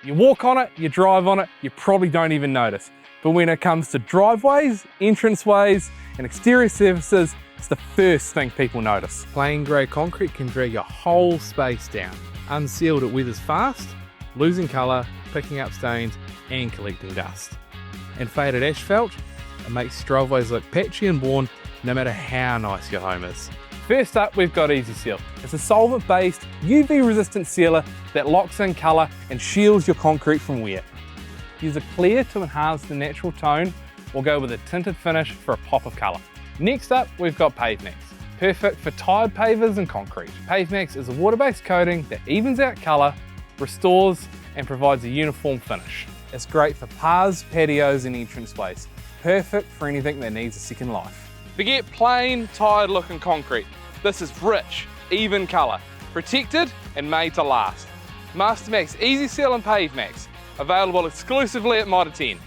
You walk on it, you drive on it, you probably don't even notice. But when it comes to driveways, entranceways, and exterior surfaces, it's the first thing people notice. Plain grey concrete can drag your whole space down. Unsealed, it weathers fast, losing colour, picking up stains, and collecting dust. And faded asphalt, it makes driveways look patchy and worn no matter how nice your home is. First up, we've got Easy Seal. It's a solvent-based, UV-resistant sealer that locks in colour and shields your concrete from wear. Use a clear to enhance the natural tone, or go with a tinted finish for a pop of colour. Next up, we've got PaveMax. Perfect for tired pavers and concrete. PaveMax is a water-based coating that evens out colour, restores, and provides a uniform finish. It's great for paths, patios, and entranceways. Perfect for anything that needs a second life. Forget plain, tired-looking concrete. This is rich, even colour, protected and made to last. MasterMax Easy Seal and PaveMax, available exclusively at Mitre 10.